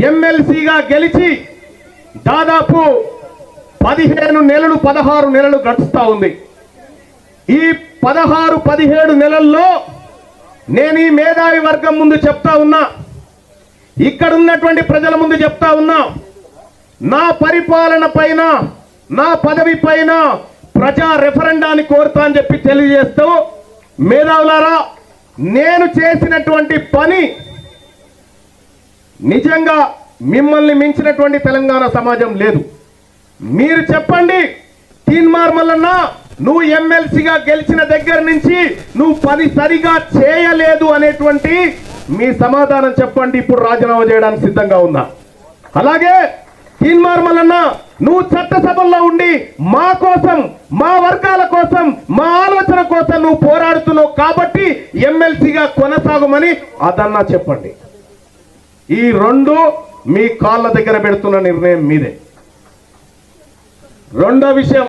ఎమ్మెల్సీగా గెలిచి దాదాపు 15 నెలలు 16 నెలలు గడుస్తూ ఉంది. ఈ 16-17 నెలల్లో నేను ఈ మేధావి వర్గం ముందు చెప్తా ఉన్నా, ఇక్కడ ఉన్నటువంటి ప్రజల ముందు చెప్తా ఉన్నా, నా పరిపాలన పైన, నా పదవి పైన ప్రజా రెఫరెండాన్ని కోరుతా అని చెప్పి తెలియజేస్తూ, మేధావులారా, నేను చేసినటువంటి పని నిజంగా మిమ్మల్ని మించినటువంటి తెలంగాణ సమాజం లేదు. మీరు చెప్పండి, తీన్మార్ మల్లన్న నువ్వు ఎమ్మెల్సీగా గెలిచిన దగ్గర నుంచి నువ్వు పని సరిగా చేయలేదు అనేటువంటి మీ సమాధానం చెప్పండి. ఇప్పుడు రాజీనామా చేయడానికి సిద్ధంగా ఉన్నా. అలాగే తీన్మార్ మల్లన్న నువ్వు చట్టసభల్లో ఉండి మా కోసం, మా వర్గాల కోసం, మా ఆలోచన కోసం నువ్వు పోరాడుతున్నావు కాబట్టి ఎమ్మెల్సీగా కొనసాగమని అదన్నా చెప్పండి. ఈ రెండు మీ కాళ్ళ దగ్గర పెడుతున్న నిర్ణయం మీదే. రెండో విషయం,